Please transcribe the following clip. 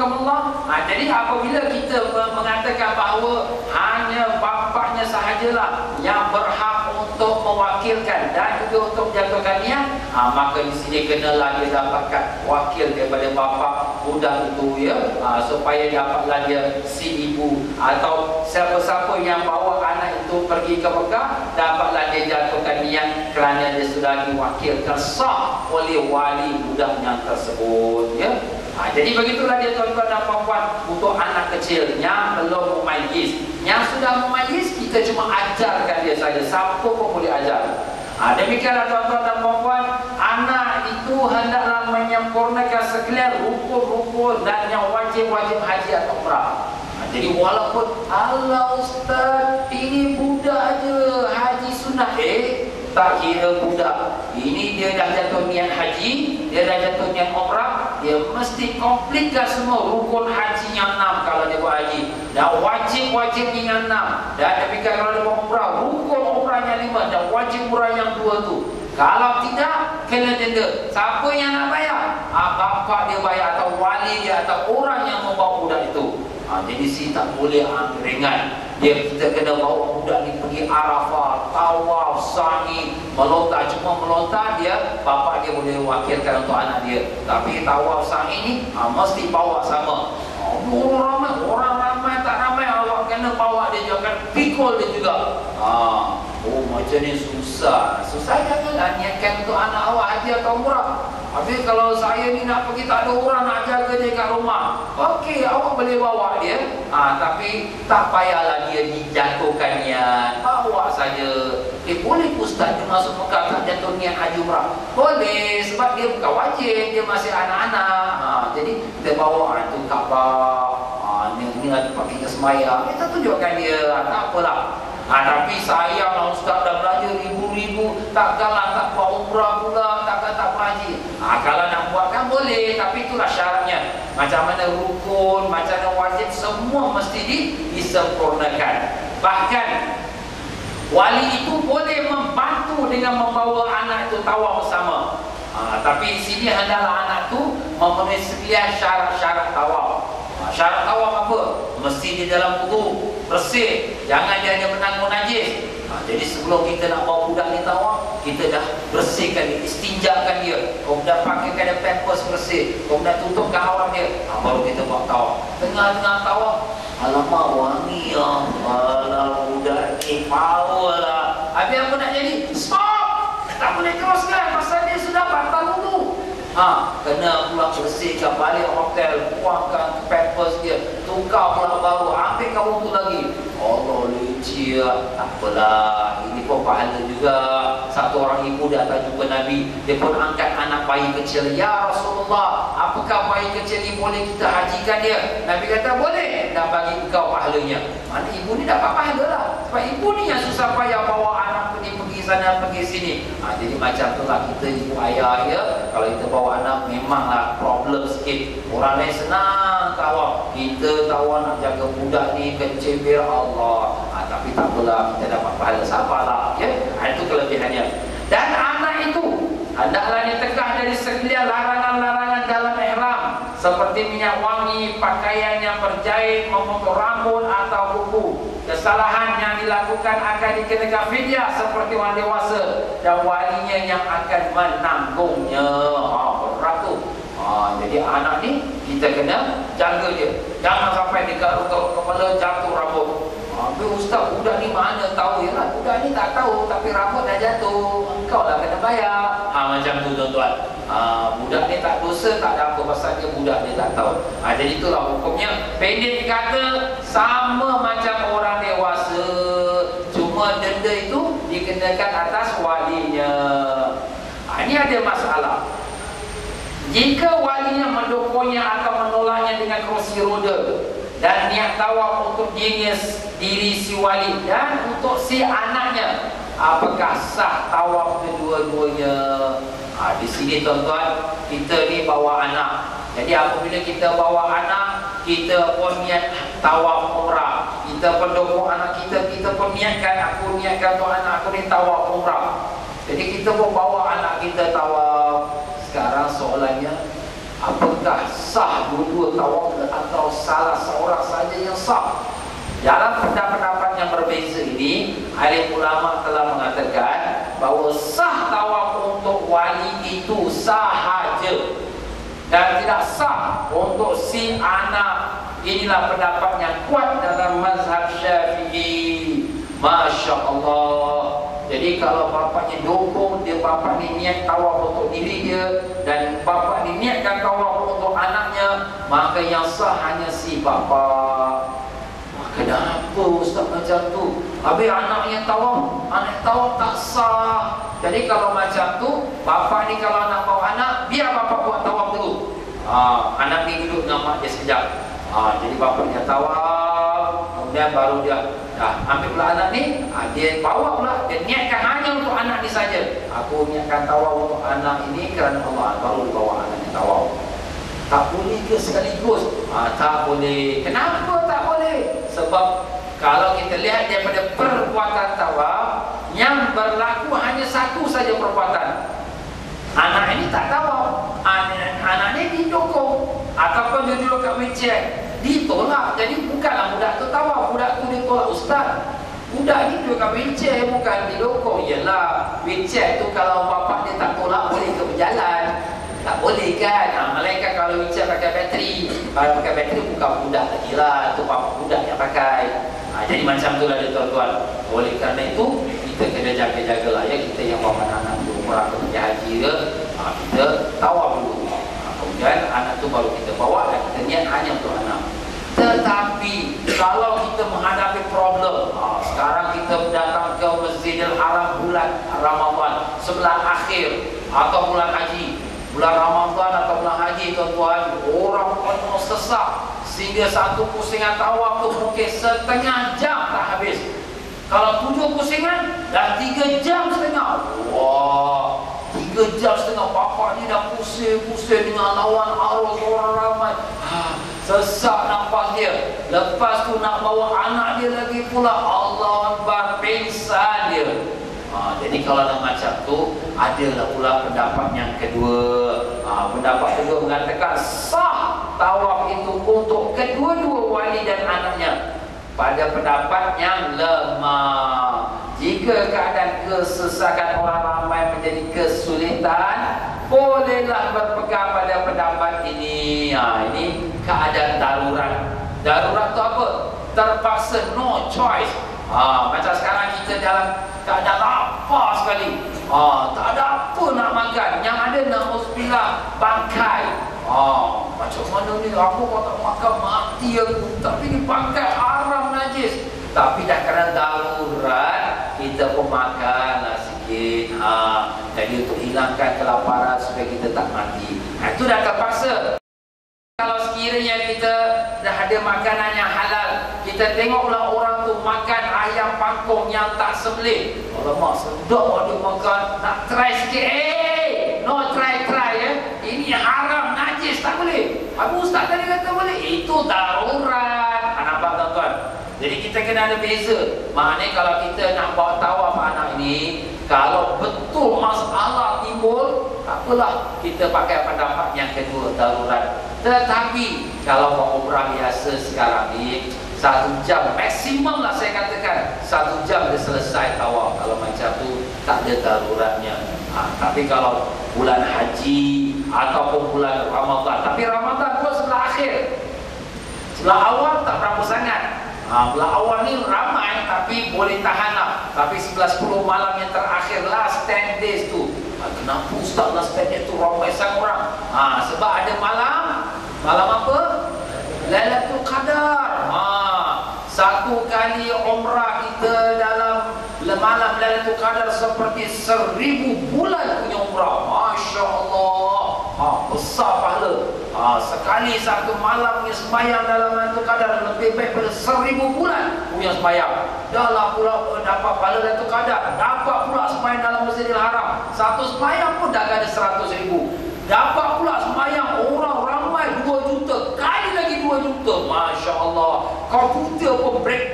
rahimakumullah. Jadi apabila kita mengatakan bahawa hanya bapaknya sahajalah yang berhak untuk mewakilkan dan juga untuk menjatuhkan niat, maka di sini kenalah dia dapatkan wakil daripada bapa budak itu, ya, supaya dapatlah dia si ibu atau siapa-siapa yang bawa anak itu pergi ke Mekah, dapatlah dia jatuhkan niat kerana dia sudah diwakilkan sah oleh wali budaknya tersebut, ya. Jadi begitulah dia tuan-tuan dan puan-puan untuk anak kecil yang belum memayyiz. Yang sudah memayyiz kita cuma ajarkan dia saja, siapa pun boleh ajar. Demikianlah tuan-tuan dan puan-puan, anak itu hendaklah menyempurnakan sekalian rukun-rukun dan yang wajib-wajib haji atau umrah. Jadi walaupun Allah ustaz ini budak aja haji sunnah, tak kira budak ini dia dah jatuh niat haji, dia dah jatuh niat umrah, dia mesti komplitkan semua rukun haji yang 6 kalau dia buat haji, dan wajib-wajib yang 6, dan demikian kalau dia buat umrah, rukun umrahnya 5 dan wajib umrah yang 2 tu. Kalau tidak, kena denda. Siapa yang nak bayar? Bapak dia bayar atau wali dia atau orang yang membawa budak itu. Jadi si tak boleh ringan. Kita kena bawa budak ni pergi Arafah, tawaf, sa'i, melontar. Cuma melontar dia, bapak dia boleh wakilkan untuk anak dia. Tapi tawaf, sa'i ni mesti bawa sama. Orang ramai tak ramai, awak kena bawa dia juga, kan pikul dia juga. Macam ni susah. Susah janganlah niatkan untuk anak awak haji atau umrah. Habis kalau saya ni nak pergi tak ada orang nak jaga dia kat rumah, okey, awak boleh bawa dia, tapi tak payahlah dia dijatuhkan niat, bawa saja. Boleh ustaz dia masuk Mekah tak jatuh niat haji umrah? Boleh, sebab dia bukan wajib, dia masih anak-anak. Jadi kita bawa tu Kaabah, ni lagi pakai kesemaya, kita tunjukkan dia, tak apalah. Tapi sayanglah ustaz dah belajar ribu-ribu, takkanlah tak buat umrah pula, takkan tak haji. Kalau nak buat kan boleh, tapi itulah syaratnya. Macam mana rukun, macam mana wajib, semua mesti disempurnakan. Bahkan wali itu boleh membantu dengan membawa anak itu tawaf bersama. Tapi di sini hendaklah anak itu memenuhi sekalian syarat-syarat tawaf. Syarat tawaf apa? Mesti di dalam wudu, bersih, jangan dia hanya menanggung najis. Jadi sebelum kita nak bawa budak ni tawaf, kita dah bersihkan dia, istinjakan dia, kemudian pakaikan dia pampers bersih, kemudian tutupkan aurat dia, baru kita buat tawaf. Tengah-tengah tawaf, alamak wangi ya, alah budak ni power lah. Habis apa nak jadi? Stop! Tak boleh teruskan, pasal dia sudah batal wudu. Kena pula bersihkan balik hotel, buangkan pampers dia, tukar pula baru, ambil kamu tu lagi. Allah leceh, tak apalah, ini pun pahala juga. Satu orang ibu datang jumpa Nabi, dia pun angkat anak bayi kecil. Ya Rasulullah, apakah bayi kecil ni boleh kita hajikan dia? Nabi kata boleh, dan bagi engkau pahalanya. Mana ibu ni dapat pahala lah, sebab ibu ni yang susah payah bawa anak pergi sana pergi sini. Jadi macam tu lah kita ibu ayah, ya. Kalau kita bawa anak memanglah problem sikit. Orang lain senang tawaf, kita tawaf nak jaga budak ni kecil biar Allah. Tapi tak apalah, kita dapat pahala, sabarlah, ya. Itu kelebihannya. Dan anak itu hendaklah ditegah dari sekalian larangan-larangan dalam ihram, seperti minyak wangi, pakaian yang berjahit, memotong rambut atau kuku. Kesalahan yang dilakukan akan dikenakan fidyah seperti orang dewasa, dan walinya yang akan menanggungnya. Berat tu. Jadi anak ni kita kena jaga dia, jangan sampai digaruk-garuk kepala, jatuh rambut. Tapi ustaz, budak ni mana tahu? Yalah, budak ni tak tahu, tapi rambut dah jatuh, engkau lah kena bayar. Macam tu tuan-tuan. Budak ni tak dosa, tak ada apa, pasal dia budak, dia tak tahu. Jadi itulah hukumnya. Pendek kata, sama macam orang dewasa, cuma denda itu dikenakan atas walinya. Ini ada masalah. Jika walinya mendukungnya atau menolaknya dengan kerusi roda, dan niat tawaf untuk diri si wali dan untuk si anaknya, apakah sah tawaf kedua-duanya? Di sini tuan-tuan, kita ni bawa anak. Jadi apabila kita bawa anak, kita pun niat tawaf umrah, kita pun dukung anak kita, kita pun niatkan, aku niatkan untuk anak aku ni tawaf umrah. Jadi kita pun bawa anak kita tawaf. Sekarang soalannya, apakah sah dua-dua tawaf atau salah seorang saja yang sah? Dalam pendapat yang berbeza ini, alim ulama telah mengatakan bahawa sah tawaf untuk wali itu sahaja dan tidak sah untuk si anak. Inilah pendapat yang kuat dalam mazhab Syafi'i. Masya Allah. Jadi kalau bapaknya dukung, dia bapak ni niat tawaf untuk diri dia dan bapak ni niatkan tawaf untuk anaknya, maka yang sah hanya si bapa. Kenapa ustaz macam tu? Habis anaknya tawaf, anak tawaf tak sah. Jadi kalau macam tu, bapa ni kalau nak bawa anak, biar bapa buat tawaf dulu. Anak ni duduk dengan mak dia sekejap. Jadi bapaknya tawaf, kemudian baru dia ambil pula anak ni, dia bawa pula, dia niatkan hanya untuk anak ni saja. Aku niatkan tawaf untuk anak ini kerana Allah, baru dia bawa anak ni tawaf. Tak boleh ke sekaligus? Tak boleh. Kenapa tak boleh? Sebab kalau kita lihat daripada perbuatan tawaf, yang berlaku hanya satu saja perbuatan. Anak ini tak tawaf, anak ni didukung ataupun dia duduk kat wheelchair, ditolak. Jadi bukanlah budak tu tawaf, budak tu ditolak ustaz. Budak ni duduk kat wheelchair, bukan didukung. Yelah, wheelchair tu kalau bapak dia tak tolak, boleh ke berjalan? Tak boleh kan? Melainkan kalau wheelchair pakai bateri. Kalau pakai bateri bukan budak lagi lah, itu bapak budak yang pakai. Jadi macam tu lah dia tuan-tuan. Oleh kerana itu, kita kena jaga-jagalah ya. Kita yang bawa anak tu umrah ke pergi haji ke, kita tawaf dulu. Kemudian anak tu baru kita bawa dan kita niat hanya untuk anak. Tetapi kalau kita menghadapi problem, sekarang kita datang ke Masjidil Haram bulan Ramadan, sebelah akhir atau bulan haji, bulan Ramadan atau bulan haji tuan-tuan, orang penuh sesak sehingga satu pusingan tawaf tu mungkin setengah jam tak habis. Kalau 7 pusingan dah 3 jam setengah. Wah, 3 jam setengah bapak ni dah pusing-pusing dengan lawan arus orang ramai. Sesak nafas dia. Lepas tu nak bawa anak dia lagi pula, Allah Akbar, pingsan dia. Jadi kalau nak macam tu, adalah pula pendapat yang kedua. Pendapat kedua mengatakan sah tawaf itu untuk kedua-dua wali dan anaknya. Pada pendapat yang lemah, jika keadaan kesesakan orang ramai menjadi kesulitan, bolehlah berpegang pada pendapat ini. Ini keadaan darurat. Darurat tu apa? Terpaksa, no choice. Macam sekarang kita dalam keadaan lapar sekali, tak ada apa nak makan, yang ada nak hospital bangkai. Macam mana ni, aku kalau tak makan mati aku. Tapi ni bangkai haram najis. Tapi dah kerana darurat, kita pun makanlah sikit. Jadi untuk hilangkan kelaparan supaya kita tak mati. Itu dah terpaksa. Kalau sekiranya kita dah ada makanan yang halal, kita tengoklah orang tu makan ayam pangkong yang tak sembelih. Alamak, sedap dia makan, nak try sikit. No try ya. Ini haram, najis, tak boleh. Abu Ustaz tadi kata boleh. Itu darurat. Nampak tuan-tuan? Jadi kita kena ada beza. Maknanya kalau kita nak bawa tawaf anak ini, kalau betul masalah timbul, tak apalah, kita pakai pendapat yang kedua, darurat. Tetapi kalau buat umrah biasa sekarang ni, 1 jam maksimum lah saya katakan, 1 jam dia selesai tawaf. Kalau macam tu tak ada daruratnya. Tapi kalau bulan haji ataupun bulan Ramadan, tapi Ramadan pun sebelah akhir, sebelah awal tak berapa sangat. Belah awal ni ramai tapi boleh tahan lah. Tapi 11-10 malam yang terakhir, last 10 days tu, kenapa Ustaz last 10 days tu ramai sangat orang? Sebab ada malam apa? Lailatul Qadar. Satu kali umrah kita dalam malam Lailatul Qadar seperti 1000 bulan punya umrah. Masya Allah. Besar pahala. Sekali satu malam punya sembahyang dalam Lailatul Qadar lebih baik pada 1000 bulan punya sembahyang. Dahlah pula dapat pahala Lailatul Qadar, dapat pula sembahyang dalam Masjidil Haram. Satu sembahyang pun dah ada 100,000. Dapat pula sembahyang orang ramai 2 juta, kali lagi 2 juta. Masya Allah. Komputer pun break